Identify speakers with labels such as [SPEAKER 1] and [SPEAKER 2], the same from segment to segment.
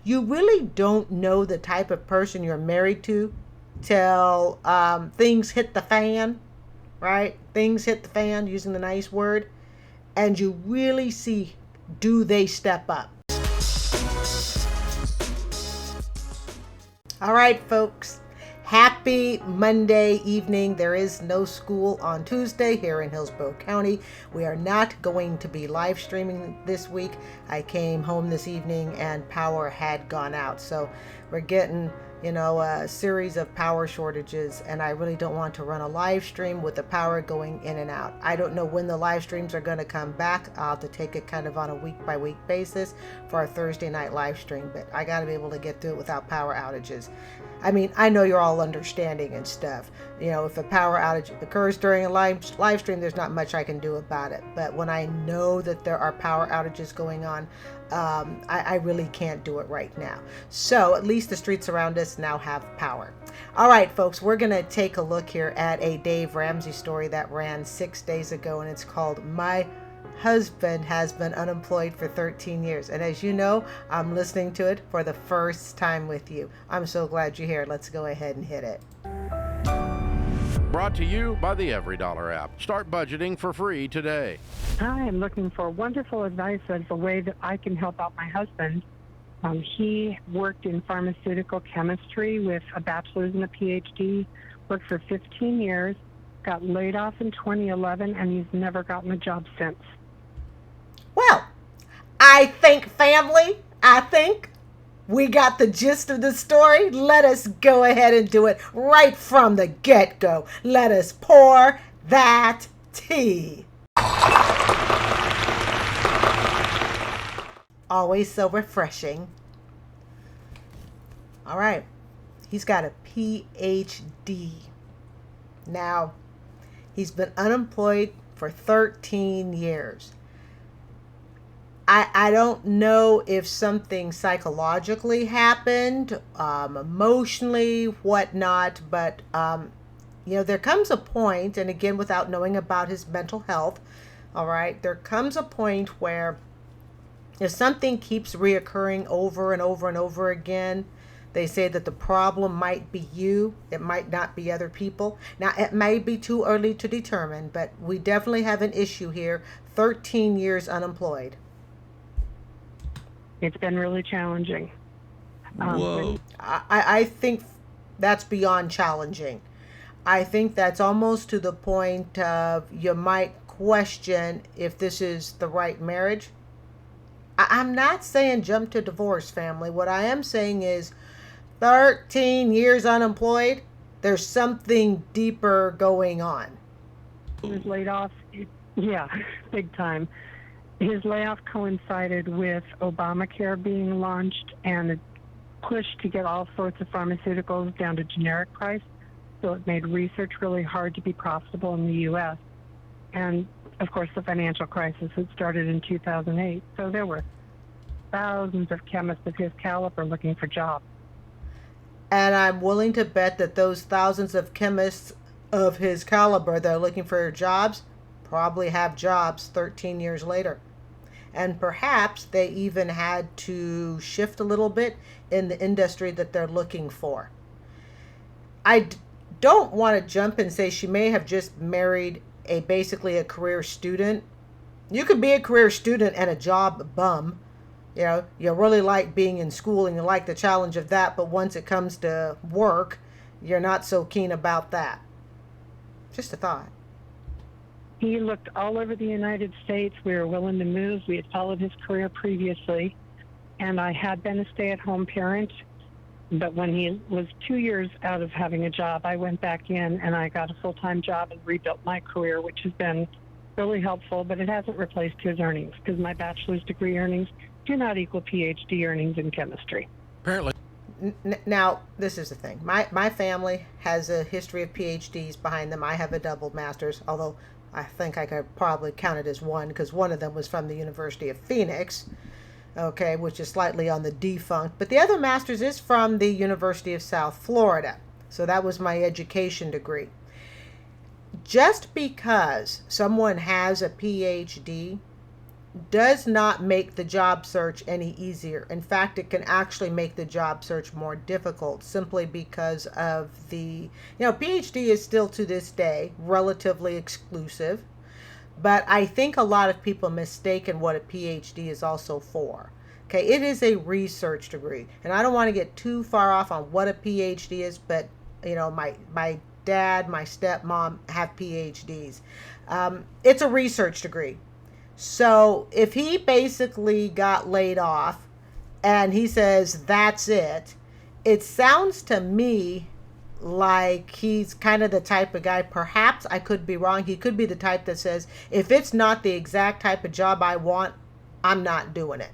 [SPEAKER 1] you really don't know the type of person you're married to till things hit the fan, right? Things hit the fan, using the nice word, and you really see, do they step up? All right, folks. Happy Monday evening. There is no school on Tuesday here in Hillsborough County. We are not going to be live streaming this week. I came home this evening and power had gone out. So we're getting, a series of power shortages, and I really don't want to run a live stream with the power going in and out. I don't know when the live streams are going to come back. I'll have to take it kind of on a week by week basis for our Thursday night live stream, but I got to be able to get through it without power outages. I mean, I know you're all understanding and stuff. If a power outage occurs during a live stream, there's not much I can do about it. But when I know that there are power outages going on, I really can't do it right now. So at least the streets around us now have power. All right, folks, we're going to take a look here at a Dave Ramsey story that ran 6 days ago, and it's called My Husband Has Been Unemployed for 13 Years. And as you know, I'm listening to it for the first time with you. I'm so glad you're here. Let's go ahead and hit it.
[SPEAKER 2] Brought to you by the EveryDollar app. Start budgeting for free today.
[SPEAKER 3] I'm looking for wonderful advice as a way that I can help out my husband. He worked in pharmaceutical chemistry with a bachelor's and a PhD, worked for 15 years, got laid off in 2011, and he's never gotten a job since.
[SPEAKER 1] Well, family, I think we got the gist of the story. Let us go ahead and do it right from the get-go. Let us pour that tea. Always so refreshing. All right. He's got a PhD. Now, he's been unemployed for 13 years. I don't know if something psychologically happened, emotionally, whatnot, but, there comes a point, and again, without knowing about his mental health, all right, there comes a point where if something keeps reoccurring over and over and over again, they say that the problem might be you. It might not be other people. Now, it may be too early to determine, but we definitely have an issue here. 13 years unemployed.
[SPEAKER 3] It's been really challenging.
[SPEAKER 2] Whoa.
[SPEAKER 1] I think that's beyond challenging. I think that's almost to the point of you might question if this is the right marriage. I'm not saying jump to divorce, family. What I am saying is 13 years unemployed, there's something deeper going on.
[SPEAKER 3] He was laid off. Yeah, big time. His layoff coincided with Obamacare being launched and a push to get all sorts of pharmaceuticals down to generic price. So it made research really hard to be profitable in the U.S. And, of course, the financial crisis had started in 2008. So there were thousands of chemists of his caliber looking for jobs.
[SPEAKER 1] And I'm willing to bet that those thousands of chemists of his caliber that are looking for jobs probably have jobs 13 years later. And perhaps they even had to shift a little bit in the industry that they're looking for. I don't want to jump and say she may have just married basically a career student. You could be a career student and a job bum. You really like being in school and you like the challenge of that, but once it comes to work, you're not so keen about that. Just a thought.
[SPEAKER 3] He looked all over the United States. We were willing to move. We had followed his career previously, and I had been a stay-at-home parent. But when he was 2 years out of having a job, I went back in and I got a full-time job and rebuilt my career, which has been really helpful, but it hasn't replaced his earnings because my bachelor's degree earnings do not equal PhD earnings in chemistry.
[SPEAKER 2] Apparently.
[SPEAKER 1] Now, this is the thing. My family has a history of PhDs behind them. I have a double master's, although I think I could probably count it as one because one of them was from the University of Phoenix, okay, which is slightly on the defunct. But the other master's is from the University of South Florida. So that was my education degree. Just because someone has a PhD does not make the job search any easier. In fact, it can actually make the job search more difficult simply because of PhD is still to this day relatively exclusive, but I think a lot of people mistaken what a PhD is also for. Okay, it is a research degree, and I don't want to get too far off on what a PhD is, but my dad, my stepmom have PhDs. It's a research degree. So if he basically got laid off and he says that's it sounds to me like he's kind of the type of guy, perhaps I could be wrong, he could be the type that says, if it's not the exact type of job I want, I'm not doing it.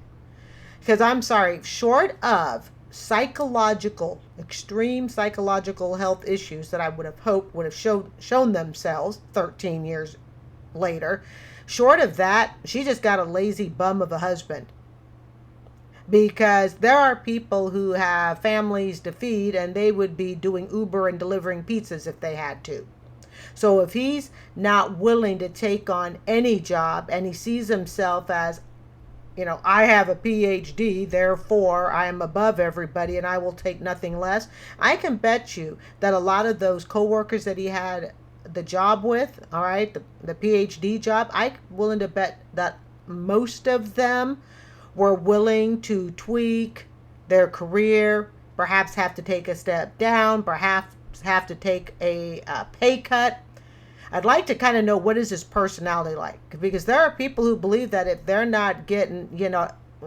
[SPEAKER 1] Because I'm sorry, short of extreme psychological health issues that I would have hoped would have shown themselves 13 years later, short of that, she just got a lazy bum of a husband. Because there are people who have families to feed and they would be doing Uber and delivering pizzas if they had to. So if he's not willing to take on any job and he sees himself as, I have a PhD, therefore I am above everybody and I will take nothing less, I can bet you that a lot of those coworkers that he had the job with, all right, the PhD job, I'm willing to bet that most of them were willing to tweak their career, perhaps have to take a step down, perhaps have to take a pay cut. I'd like to kind of know what is his personality like, because there are people who believe that if they're not getting,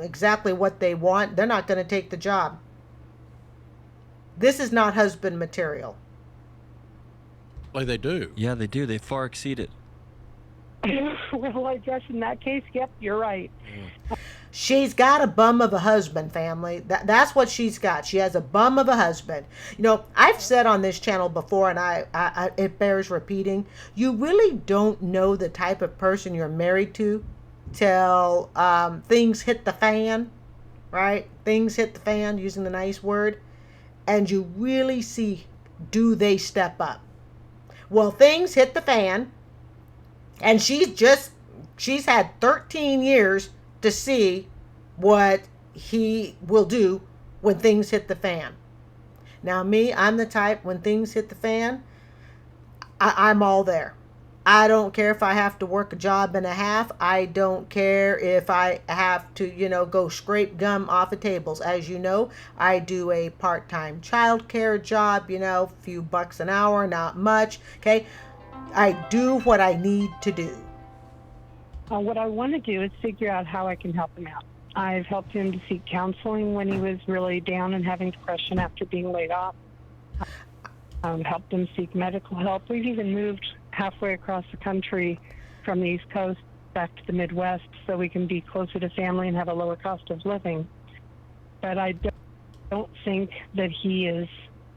[SPEAKER 1] exactly what they want, they're not going to take the job. This is not husband material.
[SPEAKER 2] Like they do.
[SPEAKER 4] Yeah, they do. They far exceed it.
[SPEAKER 3] Well, I guess in that case, yep, you're right.
[SPEAKER 1] She's got a bum of a husband, family. That's what she's got. She has a bum of a husband. I've said on this channel before, and I it bears repeating, you really don't know the type of person you're married to till things hit the fan, right? Things hit the fan, using the nice word, and you really see, do they step up? Well, things hit the fan, and she's had 13 years to see what he will do when things hit the fan. Now me, I'm the type, when things hit the fan, I'm all there. I don't care if I have to work a job and a half. I don't care if I have to, go scrape gum off of tables. As you know, I do a part-time childcare job, a few bucks an hour, not much. Okay. I do what I need to do.
[SPEAKER 3] What I want to do is figure out how I can help him out. I've helped him to seek counseling when he was really down and having depression after being laid off. Helped him seek medical help. We've even moved halfway across the country from the East Coast back to the Midwest so we can be closer to family and have a lower cost of living. But I don't think that he is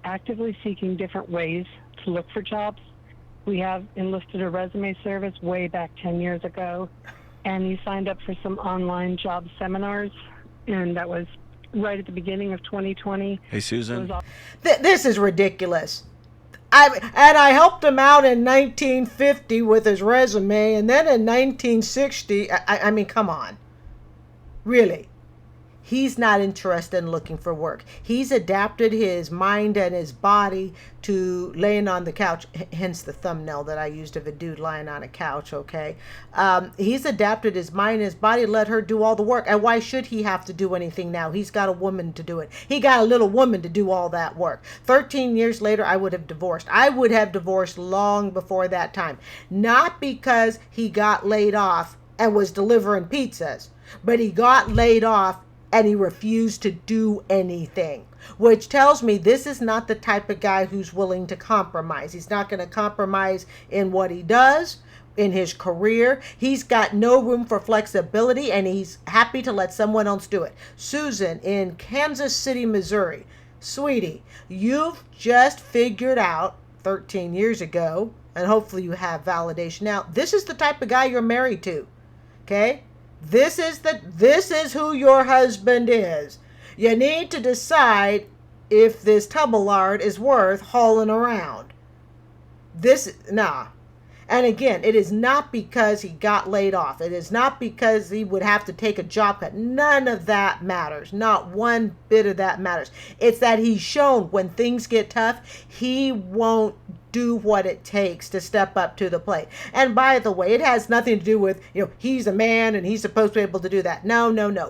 [SPEAKER 3] actively seeking different ways to look for jobs. We have enlisted a resume service way back 10 years ago, and he signed up for some online job seminars, and that was right at the beginning of 2020.
[SPEAKER 4] Hey, Susan.
[SPEAKER 1] This is ridiculous. I helped him out in 1950 with his resume, and then in 1960, I mean, come on. Really. He's not interested in looking for work. He's adapted his mind and his body to laying on the couch, hence the thumbnail that I used of a dude lying on a couch, okay? He's adapted his mind and his body, let her do all the work. And why should he have to do anything now? He's got a woman to do it. He got a little woman to do all that work. 13 years later, I would have divorced. I would have divorced long before that time. Not because he got laid off and was delivering pizzas, but he got laid off and he refused to do anything, which tells me this is not the type of guy who's willing to compromise. He's not going to compromise in what he does, in his career. He's got no room for flexibility, and he's happy to let someone else do it. Susan in Kansas City, Missouri. Sweetie, you've just figured out 13 years ago, and hopefully you have validation now, this is the type of guy you're married to, okay? This is who your husband is. You need to decide if this tubble lard is worth hauling around. And again, it is not because he got laid off. It is not because he would have to take a job cut. None of that matters. Not one bit of that matters. It's that he's shown when things get tough, he won't do what it takes to step up to the plate. And by the way, it has nothing to do with, he's a man and he's supposed to be able to do that. No, no, no.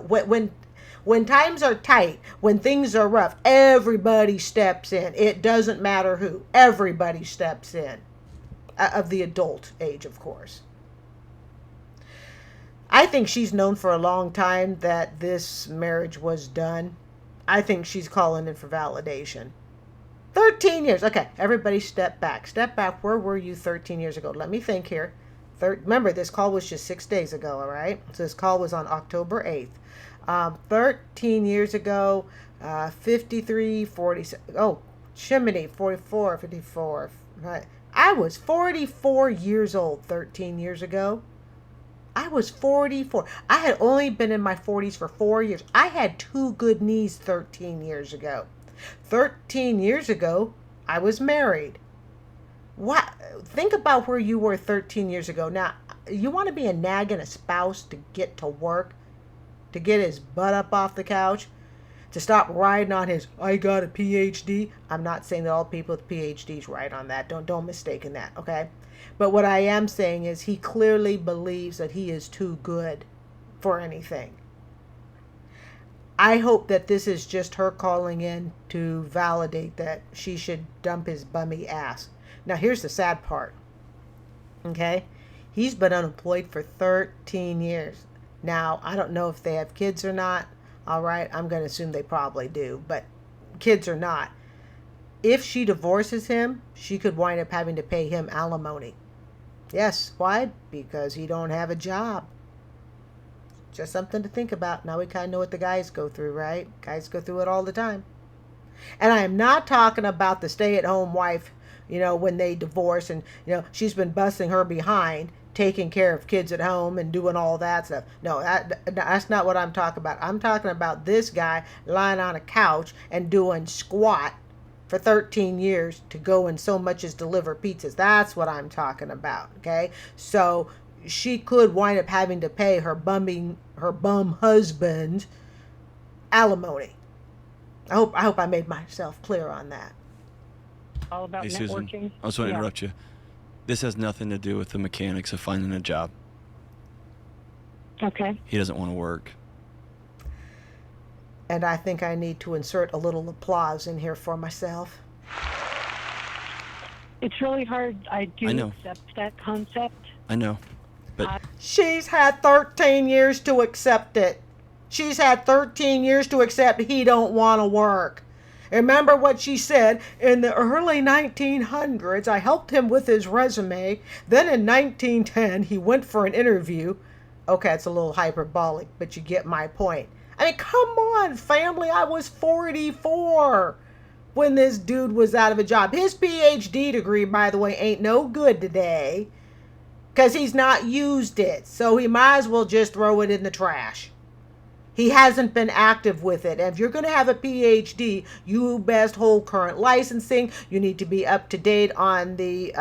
[SPEAKER 1] When times are tight, when things are rough, everybody steps in. It doesn't matter who. Everybody steps in. Of the adult age, of course. I think she's known for a long time that this marriage was done. I think she's calling in for validation. 13 years. Okay, everybody step back. Step back. Where were you 13 years ago? Let me think here. Remember, this call was just 6 days ago, all right? So this call was on October 8th. 13 years ago, 53, 46. Oh, Chimney, 44, 54. Right. I was 44 years old 13 years ago. I was 44. I had only been in my 40s for 4 years. I had 2 good knees 13 years ago. 13 years ago, I was married. What? Think about where you were 13 years ago. Now, you want to be a nagging a spouse to get to work, to get his butt up off the couch, to stop riding on his, I got a PhD. I'm not saying that all people with PhDs ride on that. Don't mistake in that, okay? But what I am saying is he clearly believes that he is too good for anything. I hope that this is just her calling in to validate that she should dump his bummy ass. Now, here's the sad part, okay? He's been unemployed for 13 years. Now, I don't know if they have kids or not. All right, I'm going to assume they probably do, but kids or not. If she divorces him, she could wind up having to pay him alimony. Yes, why? Because he don't have a job. Just something to think about. Now we kind of know what the guys go through, right? Guys go through it all the time. And I am not talking about the stay-at-home wife, when they divorce and, she's been busting her behind, taking care of kids at home and doing all that stuff. No, that's not what I'm talking about. I'm talking about this guy lying on a couch and doing squat for 13 years to go and so much as deliver pizzas. That's what I'm talking about, okay? So she could wind up having to pay her bum husband alimony. I hope I made myself clear on that.
[SPEAKER 3] All about
[SPEAKER 4] Hey,
[SPEAKER 3] networking.
[SPEAKER 4] Susan, I just want to interrupt you. This has nothing to do with the mechanics of finding a job.
[SPEAKER 3] Okay.
[SPEAKER 4] He doesn't want to work.
[SPEAKER 1] And I think I need to insert a little applause in here for myself.
[SPEAKER 3] It's really hard. I do
[SPEAKER 4] know.
[SPEAKER 3] accept that concept.
[SPEAKER 4] I know, but
[SPEAKER 1] She's had 13 years to accept it. She's had 13 years to accept he don't want to work. Remember what she said, in the early 1900s, I helped him with his resume. Then in 1910, he went for an interview. Okay, it's a little hyperbolic, but you get my point. I mean, come on, family. I was 44 when this dude was out of a job. His PhD degree, by the way, ain't no good today because he's not used it. So he might as well just throw it in the trash. He hasn't been active with it. And if you're going to have a PhD, you best hold current licensing. You need to be up to date on the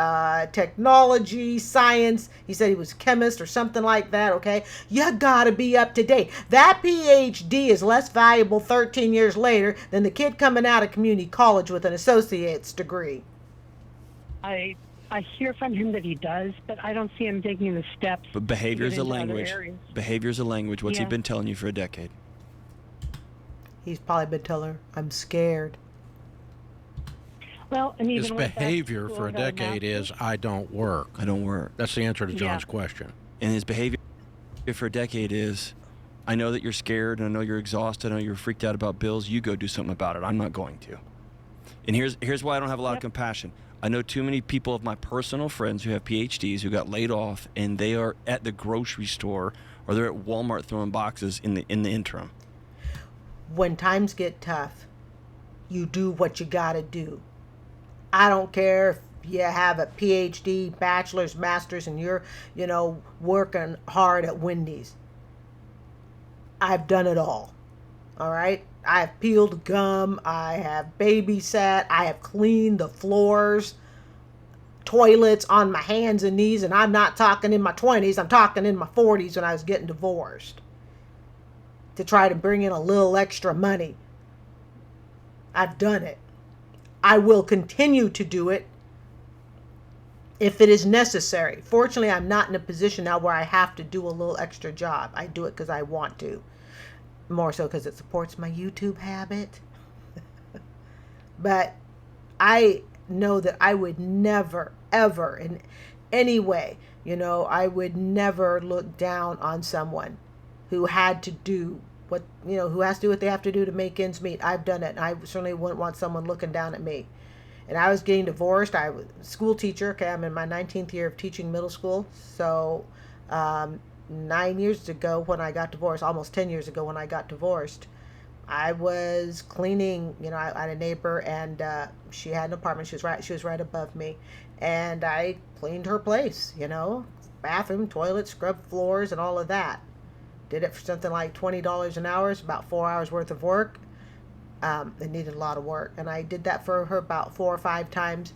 [SPEAKER 1] technology, science. He said he was a chemist or something like that, okay? You got to be up to date. That PhD is less valuable 13 years later than the kid coming out of community college with an associate's degree.
[SPEAKER 3] I hear from him that he does, but I don't see him taking the steps.
[SPEAKER 4] But behavior is
[SPEAKER 3] to
[SPEAKER 4] a
[SPEAKER 3] get into other
[SPEAKER 4] language.
[SPEAKER 3] areas.
[SPEAKER 4] Behavior is a language. What's he
[SPEAKER 3] Yeah.
[SPEAKER 4] been telling you for a decade?
[SPEAKER 1] He's probably been telling her, I'm scared.
[SPEAKER 3] Well, and even
[SPEAKER 2] His
[SPEAKER 3] went back to
[SPEAKER 2] behavior
[SPEAKER 3] school
[SPEAKER 2] for a
[SPEAKER 3] and got
[SPEAKER 2] decade
[SPEAKER 3] master's.
[SPEAKER 2] is, I don't work.
[SPEAKER 4] I don't work.
[SPEAKER 2] That's the answer to John's
[SPEAKER 3] Yeah.
[SPEAKER 2] question.
[SPEAKER 4] And his behavior for a decade is, I know that you're scared, and I know you're exhausted, I know you're freaked out about bills. You go do something about it. I'm not going to. And here's why I don't have a lot of compassion. I know too many people of my personal friends who have PhDs who got laid off, and they are at the grocery store or they're at Walmart throwing boxes in the interim.
[SPEAKER 1] When times get tough, you do what you got to do. I don't care if you have a PhD, bachelor's, master's, and you're, working hard at Wendy's. I've done it all. All right? I have peeled gum. I have babysat. I have cleaned the floors toilets on my hands and knees, and I'm not talking in my 20s, I'm talking in my 40s when I was getting divorced to try to bring in a little extra money. I've done it. I will continue to do it if it is necessary. Fortunately, I'm not in a position now where I have to do a little extra job. I do it because I want to. More so because it supports my YouTube habit. But I know that I would never, ever, in any way, I would never look down on someone who had to do what, who has to do what they have to do to make ends meet. I've done it, and I certainly wouldn't want someone looking down at me. And I was getting divorced. I was a school teacher. Okay, I'm in my 19th year of teaching middle school. So 9 years ago when I got divorced, almost 10 years ago when I got divorced, I was cleaning, I had a neighbor, and she had an apartment. She was right above me. And I cleaned her place, bathroom, toilet, scrubbed floors, and all of that. Did it for something like $20 an hour. It's about 4 hours worth of work. It needed a lot of work, and I did that for her about 4 or 5 times.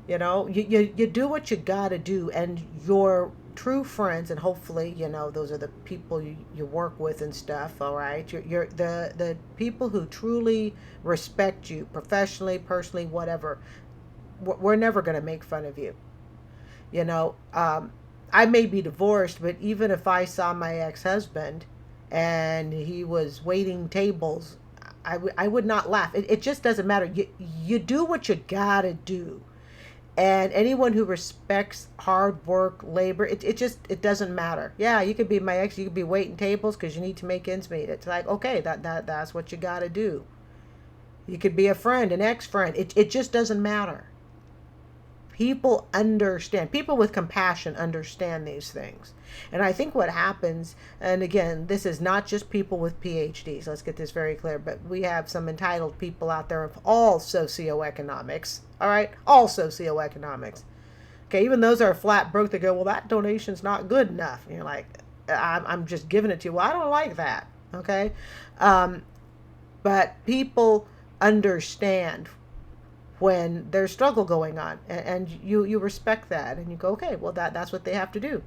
[SPEAKER 1] You do what you gotta do, and your true friends, and hopefully, those are the people you work with and stuff. All right, you're the people who truly respect you professionally, personally, whatever. We're never gonna make fun of you. I may be divorced, but even if I saw my ex-husband and he was waiting tables, I would not laugh. It just doesn't matter. You do what you gotta do. And anyone who respects hard work, labor, it doesn't matter. Yeah, you could be my ex, you could be waiting tables because you need to make ends meet. It's like, okay, that's what you gotta do. You could be a friend, an ex-friend. It just doesn't matter. People understand. People with compassion understand these things. And I think what happens, and again, this is not just people with PhDs. Let's get this very clear. But we have some entitled people out there of all socioeconomics. All right? All socioeconomics. Okay, even those that are flat broke, they go, well, that donation's not good enough. And you're like, I'm just giving it to you. Well, I don't like that. Okay? But people understand when there's struggle going on, and you respect that, and you go, okay, well, that's what they have to do.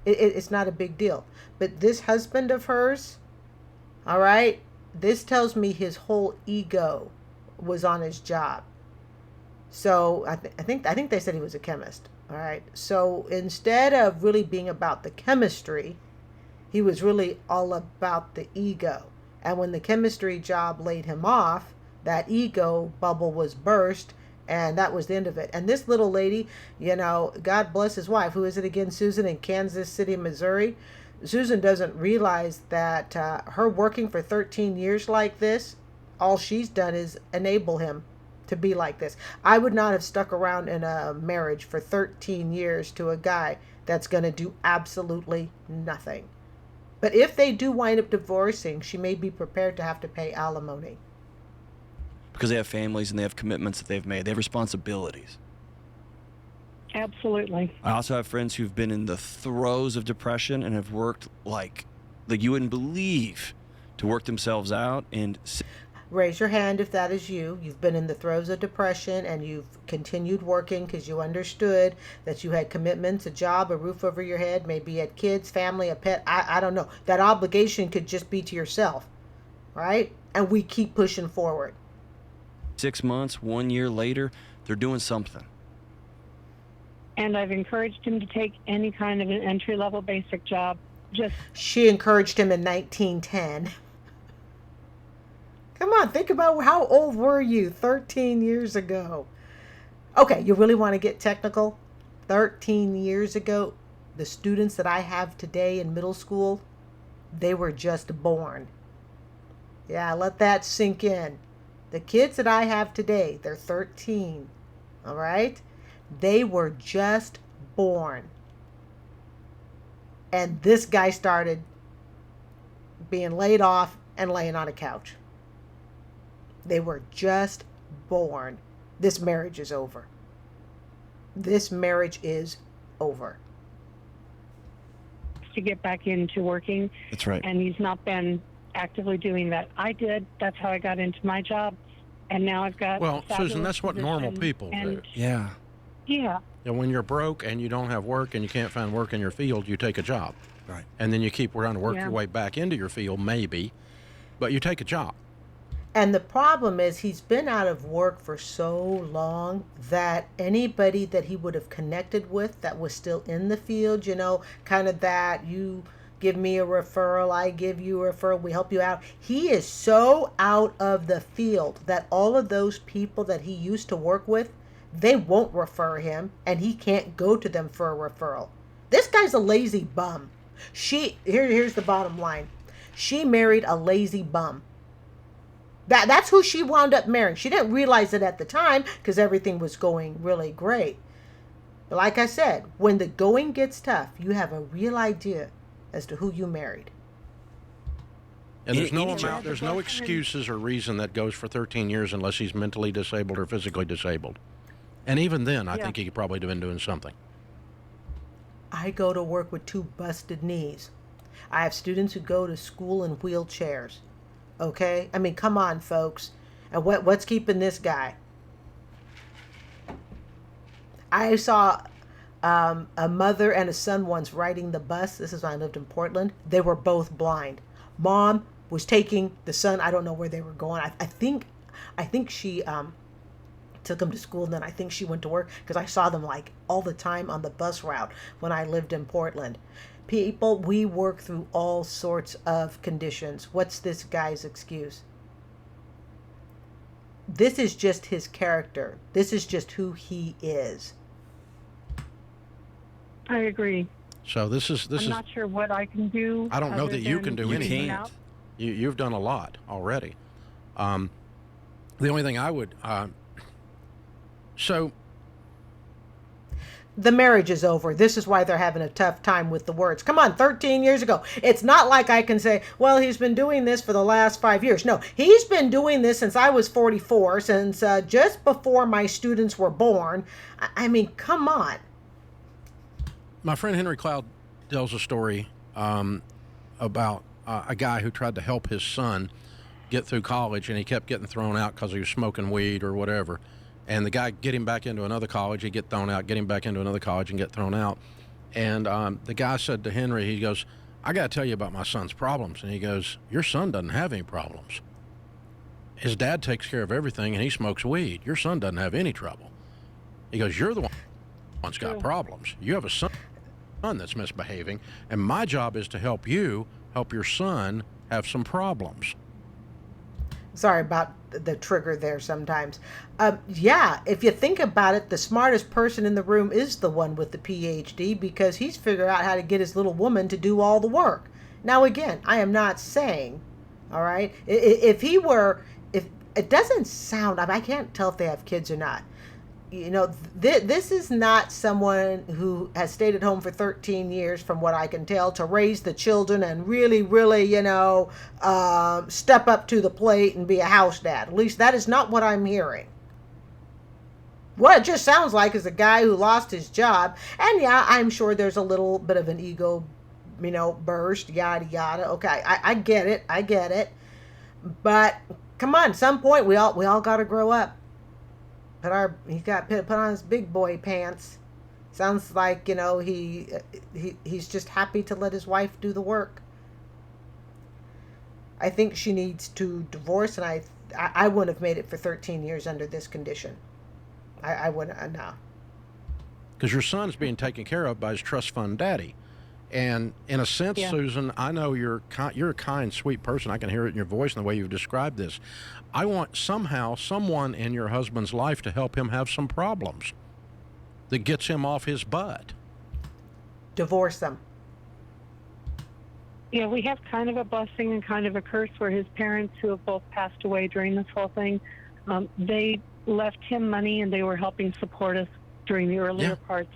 [SPEAKER 1] It's not a big deal. But this husband of hers, all right, this tells me his whole ego was on his job. So I think they said he was a chemist. All right. So instead of really being about the chemistry, he was really all about the ego. And when the chemistry job laid him off, that ego bubble was burst, and that was the end of it. And this little lady, God bless his wife. Who is it again? Susan in Kansas City, Missouri. Susan doesn't realize that her working for 13 years like this, all she's done is enable him to be like this. I would not have stuck around in a marriage for 13 years to a guy that's going to do absolutely nothing. But if they do wind up divorcing, she may be prepared to have to pay alimony.
[SPEAKER 4] Because they have families and they have commitments that they've made. They have responsibilities.
[SPEAKER 3] Absolutely.
[SPEAKER 4] I also have friends who've been in the throes of depression and have worked like you wouldn't believe to work themselves out. And
[SPEAKER 1] raise your hand if that is you. You've been in the throes of depression and you've continued working because you understood that you had commitments, a job, a roof over your head, maybe you had kids, family, a pet. I don't know. That obligation could just be to yourself, right? And we keep pushing forward.
[SPEAKER 4] 6 months, 1 year later, they're doing something.
[SPEAKER 3] And I've encouraged him to take any kind of an entry-level basic job.
[SPEAKER 1] She encouraged him in 1910. Come on, think about how old were you 13 years ago? Okay, you really want to get technical? 13 years ago, the students that I have today in middle school, they were just born. Yeah, let that sink in. The kids that I have today, they're 13, all right? They were just born. And this guy started being laid off and laying on a couch. They were just born. This marriage is over. This marriage is over.
[SPEAKER 3] To get back into working.
[SPEAKER 4] That's right.
[SPEAKER 3] And he's not been actively doing that. I did. That's how I got into my job. And now I've got.
[SPEAKER 2] Well, Susan, that's what normal people do.
[SPEAKER 4] Yeah.
[SPEAKER 3] Yeah.
[SPEAKER 2] And when you're broke and you don't have work and you can't find work in your field, you take a job.
[SPEAKER 4] Right.
[SPEAKER 2] And then you keep trying to work
[SPEAKER 3] Yeah.
[SPEAKER 2] your way back into your field, maybe, but you take a job.
[SPEAKER 1] And the problem is he's been out of work for so long that anybody that he would have connected with that was still in the field, kind of that you give me a referral, I give you a referral, we help you out. He is so out of the field that all of those people that he used to work with, they won't refer him and he can't go to them for a referral. This guy's a lazy bum. Here's the bottom line. She married a lazy bum. That's who she wound up marrying. She didn't realize it at the time because everything was going really great. But like I said, when the going gets tough, you have a real idea as to who you married.
[SPEAKER 2] And there's no excuses or reason that goes for 13 years unless he's mentally disabled or physically disabled. And even then, I think he could probably have been doing something.
[SPEAKER 1] I go to work with 2 busted knees. I have students who go to school in wheelchairs. Okay? I mean, come on, folks. And what's keeping this guy? I saw a mother and a son once riding the bus. This is when I lived in Portland. They were both blind. Mom was taking the son. I don't know where they were going. I think she took him to school, and then I think she went to work because I saw them like all the time on the bus route when I lived in Portland. People, we work through all sorts of conditions. What's this guy's excuse? This is just his character. This is just who he is.
[SPEAKER 3] I agree.
[SPEAKER 2] So
[SPEAKER 3] I'm not sure what I can do.
[SPEAKER 2] I don't know that you can do anything.
[SPEAKER 4] Can't.
[SPEAKER 2] You've done a lot already. The only thing I would so
[SPEAKER 1] the marriage is over. This is why they're having a tough time with the words. Come on, 13 years ago. It's not like I can say, well, he's been doing this for the last 5 years. No, he's been doing this since I was 44, since just before my students were born. I mean, come on.
[SPEAKER 2] My friend Henry Cloud tells a story about a guy who tried to help his son get through college, and he kept getting thrown out because he was smoking weed or whatever. And the guy get him back into another college, he'd get thrown out, get him back into another college and get thrown out. And the guy said to Henry, he goes, I got to tell you about my son's problems. And he goes, your son doesn't have any problems. His dad takes care of everything and he smokes weed. Your son doesn't have any trouble. He goes, you're the one that's got problems. You have a son that's misbehaving, and my job is to help your son have some problems.
[SPEAKER 1] Sorry about the trigger there sometimes. Yeah, if you think about it, the smartest person in the room is the one with the PhD because he's figured out how to get his little woman to do all the work. Now, again, I am not saying, all right, if it doesn't sound, I can't tell if they have kids or not. This is not someone who has stayed at home for 13 years, from what I can tell, to raise the children and really, really, step up to the plate and be a house dad. At least that is not what I'm hearing. What it just sounds like is a guy who lost his job. And yeah, I'm sure there's a little bit of an ego, burst, yada, yada. Okay, I get it. But come on, some point we all got to grow up. He got put on his big boy pants. Sounds like he's just happy to let his wife do the work. I think she needs to divorce, and I wouldn't have made it for 13 years under this condition. I wouldn't. No.
[SPEAKER 2] Because your son's being taken care of by his trust fund daddy, and in a sense, Susan, I know you're a kind, sweet person. I can hear it in your voice and the way you've described this. I want someone in your husband's life to help him have some problems that gets him off his butt.
[SPEAKER 1] Divorce them.
[SPEAKER 3] Yeah, we have kind of a blessing and kind of a curse where his parents, who have both passed away during this whole thing, they left him money and they were helping support us during the earlier parts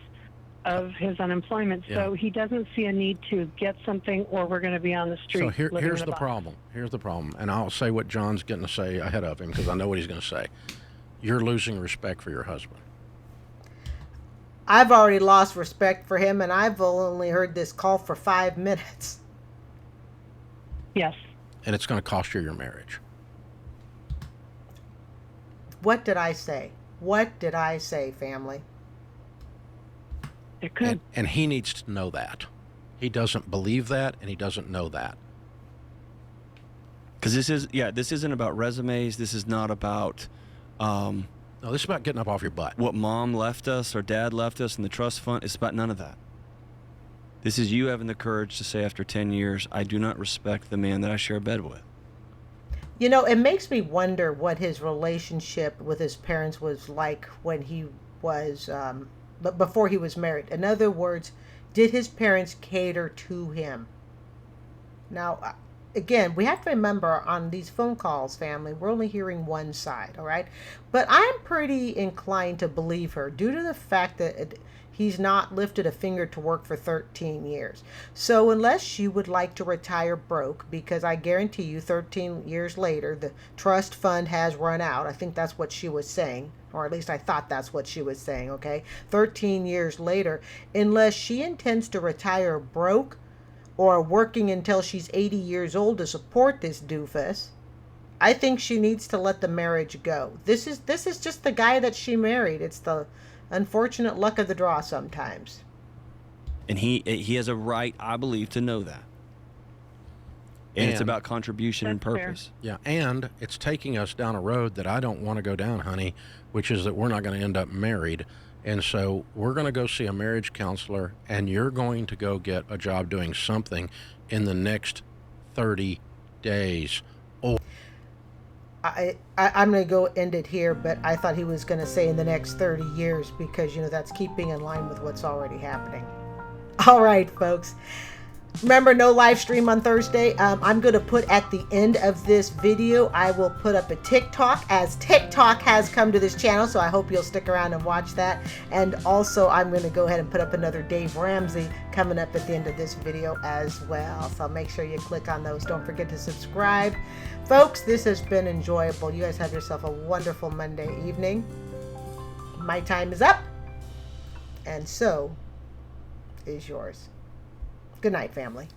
[SPEAKER 3] of his unemployment. So he doesn't see a need to get something, or we're going to be on the street.
[SPEAKER 2] So here's the problem. Here's the problem. And I'll say what John's getting to say ahead of him because I know what he's going to say. You're losing respect for your husband.
[SPEAKER 1] I've already lost respect for him, and I've only heard this call for 5 minutes.
[SPEAKER 3] Yes.
[SPEAKER 2] And it's going to cost you your marriage.
[SPEAKER 1] What did I say? What did I say, family?
[SPEAKER 3] It could.
[SPEAKER 2] And he needs to know that. He doesn't believe that, and he doesn't know that.
[SPEAKER 4] Because this isn't about resumes. This is not about
[SPEAKER 2] No, this is about getting up off your butt.
[SPEAKER 4] what mom left us or dad left us in the trust fund. It's about none of that. This is you having the courage to say after 10 years, I do not respect the man that I share a bed with.
[SPEAKER 1] You know, it makes me wonder what his relationship with his parents was like when he was, but before he was married. In other words, did his parents cater to him? Now, again, we have to remember on these phone calls, family, we're only hearing one side, all right? But I'm pretty inclined to believe her due to the fact that he's not lifted a finger to work for 13 years. So unless she would like to retire broke, because I guarantee you 13 years later, the trust fund has run out. I think that's what she was saying, or at least I thought that's what she was saying, okay? 13 years later, unless she intends to retire broke or working until she's 80 years old to support this doofus, I think she needs to let the marriage go. This is just the guy that she married. It's the unfortunate luck of the draw sometimes.
[SPEAKER 4] And he has a right, I believe, to know that. And it's about contribution and
[SPEAKER 3] That's fair.
[SPEAKER 4] purpose.
[SPEAKER 2] Yeah, and it's taking us down a road that I don't want to go down, honey, which is that we're not going to end up married. And so we're going to go see a marriage counselor, and you're going to go get a job doing something in the next 30 days.
[SPEAKER 1] I'm going to go end it here, but I thought he was going to say in the next 30 years because, you know, that's keeping in line with what's already happening. All right, folks. Remember, no live stream on Thursday. I'm going to put at the end of this video, I will put up a TikTok, as TikTok has come to this channel, so I hope you'll stick around and watch that. And also, I'm going to go ahead and put up another Dave Ramsey coming up at the end of this video as well. So make sure you click on those. Don't forget to subscribe. Folks, this has been enjoyable. You guys have yourself a wonderful Monday evening. My time is up, and so is yours. Good night, family.